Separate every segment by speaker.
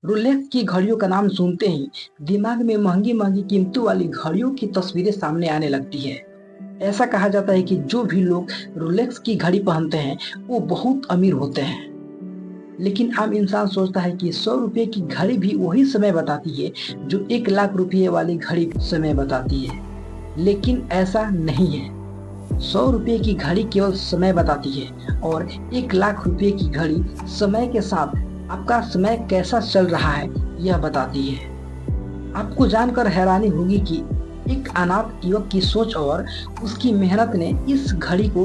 Speaker 1: Rolex की घड़ियों का नाम सुनते ही दिमाग में महंगी महंगी कीमतों वाली घड़ियों की तस्वीरें सामने आने लगती है। ऐसा कहा जाता है कि जो भी लोग रोलेक्स की घड़ी पहनते हैं वो बहुत अमीर होते हैं। लेकिन आम इंसान सोचता है कि 100 रुपये की घड़ी भी वही समय बताती है जो 1 लाख रुपये वाली घड़ी समय बताती है। लेकिन ऐसा नहीं है। 100 रुपये की घड़ी केवल समय बताती है और 1 लाख रुपये की घड़ी समय के साथ आपका समय कैसा चल रहा है यह बताती है। आपको जानकर हैरानी होगी कि एक अनाथ युवक की सोच और उसकी मेहनत ने इस घड़ी को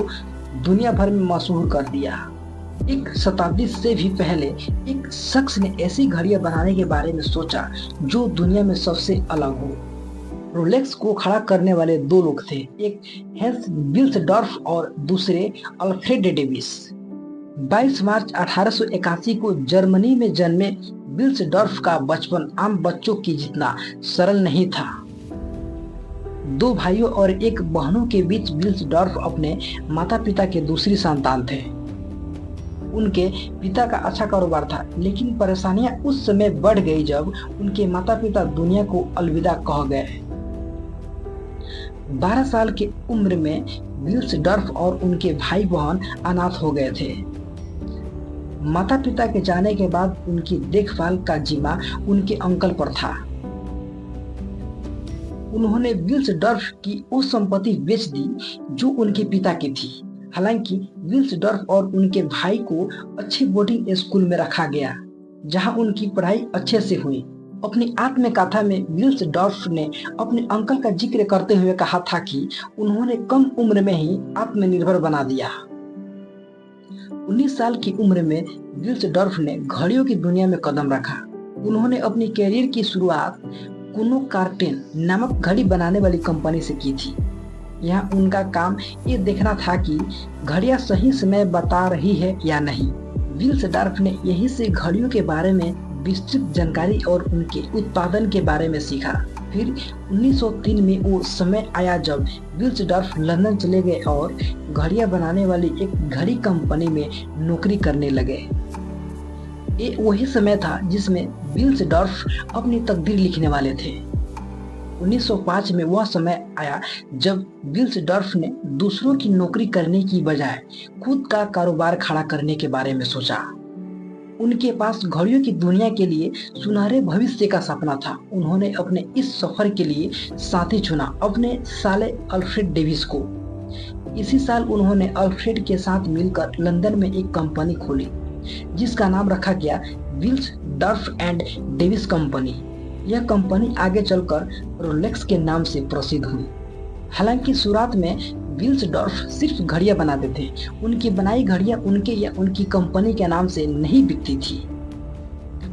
Speaker 1: दुनिया भर में मशहूर कर दिया। एक शताब्दी से भी पहले एक शख्स ने ऐसी घड़ियां बनाने के बारे में सोचा जो दुनिया में सबसे अलग हो। रोलेक्स को खड़ा करने वाले दो लोग थे, एक हेंस विल्सडॉर्फ और दूसरे अल्फ्रेड डेविस। 22 मार्च 1881 को जर्मनी में जन्मे विल्सडॉर्फ का बचपन आम बच्चों की जितना सरल नहीं था। दो भाइयों और एक बहनों के बीच विल्सडॉर्फ अपने माता पिता के दूसरी संतान थे। उनके पिता का अच्छा कारोबार था, लेकिन परेशानियां उस समय बढ़ गई जब उनके माता पिता दुनिया को अलविदा कह गए। 12 साल की उम्र में विल्सडॉर्फ और उनके भाई बहन अनाथ हो गए थे। माता पिता के जाने के बाद उनकी देखभाल का जिम्मा उनके अंकल पर था। उन्होंने विल्सडॉर्फ की वो संपत्ति बेच दी जो उनके पिता की थी। हालांकि विल्सडॉर्फ और उनके भाई को अच्छी बोर्डिंग स्कूल में रखा गया, जहां उनकी पढ़ाई अच्छे से हुई। अपनी आत्मकथा में विल्सडॉर्फ ने अपने अंकल का जिक्र करते हुए कहा था कि उन्होंने कम उम्र में ही आत्मनिर्भर बना दिया। 19 साल की उम्र में विल्सडॉर्फ ने घड़ियों की दुनिया में कदम रखा। उन्होंने अपनी कैरियर की शुरुआत कुनो कार्टेन नामक घड़ी बनाने वाली कंपनी से की थी। यहाँ उनका काम ये देखना था कि घड़ियां सही समय बता रही है या नहीं। विल्सडॉर्फ ने यहीं से घड़ियों के बारे में विस्तृत जानकारी और उनके उत्पादन के बारे में सीखा। फिर 1903 में वो समय आया जब विल्सडॉर्फ लंदन चले गए और घड़ियां बनाने वाली एक घड़ी कंपनी में नौकरी करने लगे। ये वही समय था जिसमें विल्सडॉर्फ अपनी तकदीर लिखने वाले थे। 1905 में वह समय आया जब विल्सडॉर्फ ने दूसरों की नौकरी करने की बजाय खुद का कारोबार खड़ा करने के बारे में सोचा। उनके पास घड़ियों की दुनिया के लिए सुनहरे भविष्य का सपना था। उन्होंने अपने इस सफर के लिए साथी चुना, अपने साले अल्फ्रेड डेविस को। इसी साल उन्होंने अल्फ्रेड के साथ मिलकर लंदन में एक कंपनी खोली जिसका नाम रखा गया विल्सडॉर्फ एंड डेविस कंपनी। यह कंपनी आगे चलकर रोलेक्स के नाम से प्रसिद्ध हुई। हालांकि शुरुआत में विल्सडॉर्फ सिर्फ घड़ियां बनाते थे। उनकी बनाई घड़ियां उनके या उनकी कंपनी के नाम से नहीं बिकती थी।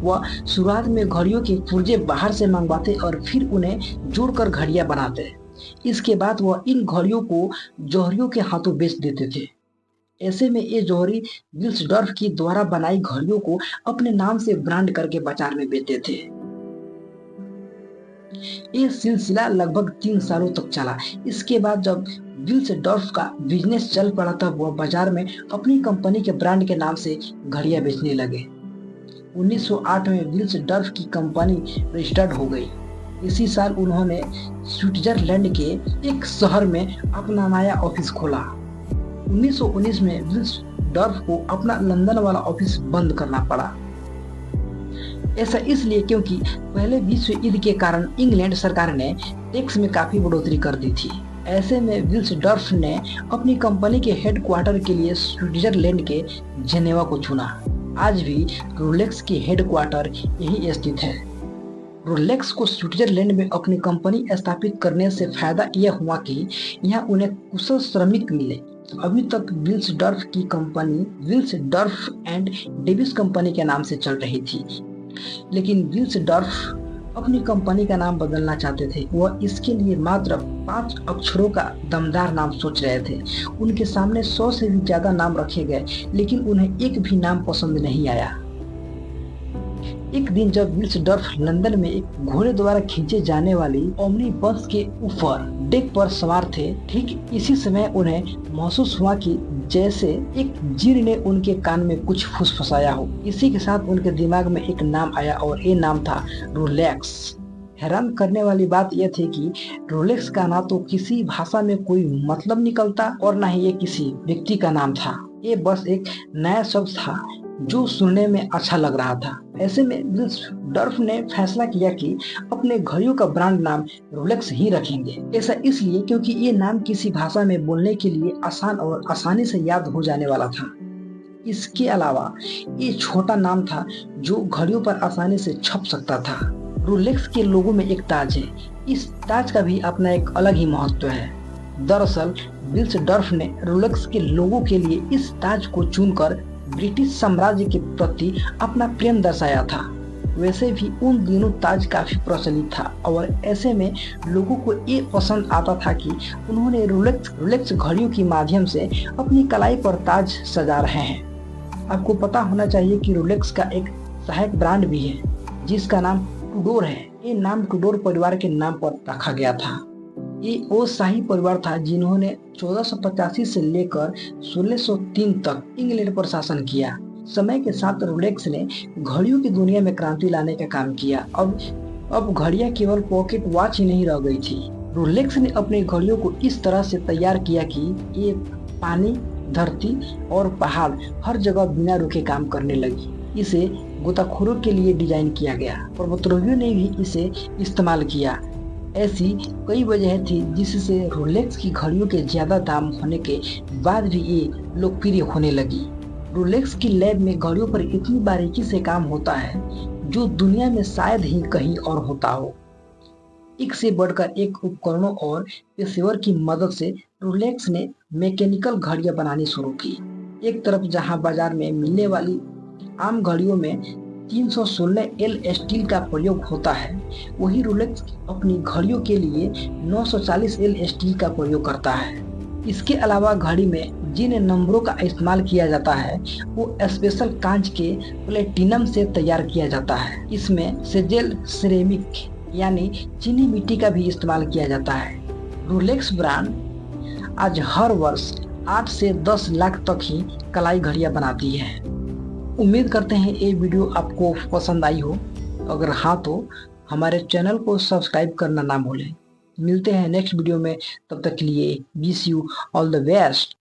Speaker 1: वह शुरुआत में घड़ियों के पुर्जे बाहर से मंगवाते और फिर उन्हें जोड़कर घड़ियां बनाते। इसके बाद वह इन घड़ियों को जौहरियों के हाथों बेच देते थे। ऐसे में ये जौहरी विल्सडॉर्फ की द्वारा बनाई घड़ियों को अपने नाम से ब्रांड करके बाजार में बेचते थे। ये सिलसिला लगभग 3 सालों तक चला। इसके बाद जब विल्सडॉर्फ का बिजनेस चल पड़ा तब वह बाजार में अपनी कंपनी के ब्रांड के नाम से घड़ियां बेचने लगे। 1908 में विल्सडॉर्फ की कंपनी रजिस्टर्ड हो गई। इसी साल उन्होंने स्विट्जरलैंड के एक शहर में अपना नया ऑफिस खोला। 1919 में विल्सडॉर्फ को अपना लंदन वाला ऑफिस बंद करना पड़ा। ऐसा इसलिए क्योंकि पहले विश्व युद्ध के कारण इंग्लैंड सरकार ने टैक्स में काफी बढ़ोतरी कर दी थी। ऐसे में विल्सडॉर्फ ने अपनी कंपनी के हेडक्वार्टर के लिए स्विट्जरलैंड के जेनेवा को चुना। आज भी रोलेक्स की हेडक्वार्टर यही स्थित है। रोलेक्स को स्विट्जरलैंड में अपनी कंपनी स्थापित करने से फायदा यह हुआ कि यहाँ उन्हें कुशल श्रमिक मिले। अभी तक विल्सडॉर्फ की company Wilsdorf and Davis company के नाम से चल रही थी, लेकिन विल्सडॉर्फ अपनी कंपनी का नाम बदलना चाहते थे। वह इसके लिए मात्र 5 अक्षरों का दमदार नाम सोच रहे थे। उनके सामने 100 से भी ज्यादा नाम रखे गए, लेकिन उन्हें एक भी नाम पसंद नहीं आया। एक दिन जब विल्सडॉर्फ लंदन में एक घोड़े द्वारा खींचे जाने वाली ओमनी बस के ऊपर डेक पर सवार थे। ठीक इसी समय उन्हें महसूस हुआ कि जैसे एक जीन ने उनके कान में कुछ फुसफुसाया हो। इसी के साथ उनके दिमाग में एक नाम आया और ये नाम था रोलेक्स। हैरान करने वाली बात यह थी कि रोलेक्स का ना तो किसी भाषा में कोई मतलब निकलता और ना ही ये किसी व्यक्ति का नाम था। ये बस एक नया शब्द था जो सुनने में अच्छा लग रहा था। ऐसे में डर्फ ने फैसला किया कि अपने घड़ियों का ब्रांड नाम रोलेक्स ही रखेंगे। ऐसा इसलिए क्योंकि ये नाम किसी भाषा में बोलने के लिए आसान और आसानी से याद हो जाने वाला था। इसके अलावा ये छोटा नाम था जो घड़ियों पर आसानी से छप सकता था। रोलेक्स के लोगो में एक ताज है। इस ताज का भी अपना एक अलग ही महत्व है। दरअसल विल्स डर्फ ने रोलेक्स के लोगो के लिए इस ताज को चुनकर ब्रिटिश साम्राज्य के प्रति अपना प्रेम दर्शाया था। वैसे भी उन दिनों ताज काफी प्रचलित था और ऐसे में लोगों को ये पसंद आता था कि उन्होंने रोलेक्स घड़ियों के माध्यम से अपनी कलाई पर ताज सजा रहे हैं। आपको पता होना चाहिए कि रोलेक्स का एक सहायक ब्रांड भी है जिसका नाम टूडोर है। ये नाम टूडोर परिवार के नाम पर रखा गया था। ये वो शाही परिवार था जिन्होंने 1485 से लेकर 1603 तक इंग्लैंड पर शासन किया। समय के साथ रोलेक्स ने घड़ियों की दुनिया में क्रांति लाने का काम किया। अब घड़ियां केवल पॉकेट वॉच ही नहीं रह गई थी। रोलेक्स ने अपनी घड़ियों को इस तरह से तैयार किया कि ये पानी, धरती और पहाड़ हर जगह बिना रुके काम करने लगी। इसे गोताखोरों के लिए डिजाइन किया गया। पर्वतारोहियों ने भी इसे इस्तेमाल किया। ऐसी कई वजह थी जिससे रोलेक्स की घड़ियों के ज्यादा दाम होने के बाद भी ये लोकप्रिय होने लगी। रोलेक्स की लैब में घड़ियों पर इतनी बारीकी से काम होता है जो दुनिया में शायद ही कहीं और होता हो। एक से बढ़कर एक उपकरणों और पेशेवर की मदद से रोलेक्स ने मैकेनिकल घड़ियां बनानी शुरू की। एक तरफ जहां बाजार में मिलने वाली आम घड़ियों में 316L स्टील का प्रयोग होता है, वही रोलेक्स अपनी घड़ियों के लिए 940L स्टील का प्रयोग करता है। इसके अलावा घड़ी में जिन नंबरों का इस्तेमाल किया जाता है वो स्पेशल कांच के प्लेटिनम से तैयार किया जाता है। इसमें सेजेल सिरेमिक यानी चीनी मिट्टी का भी इस्तेमाल किया जाता है। रोलेक्स ब्रांड आज हर वर्ष 8 से 10 लाख तक ही कलाई घड़ियां बनाती है। उम्मीद करते हैं ये वीडियो आपको पसंद आई हो। अगर हाँ तो हमारे चैनल को सब्सक्राइब करना ना भूलें। मिलते हैं नेक्स्ट वीडियो में, तब तक के लिए wish you all the best.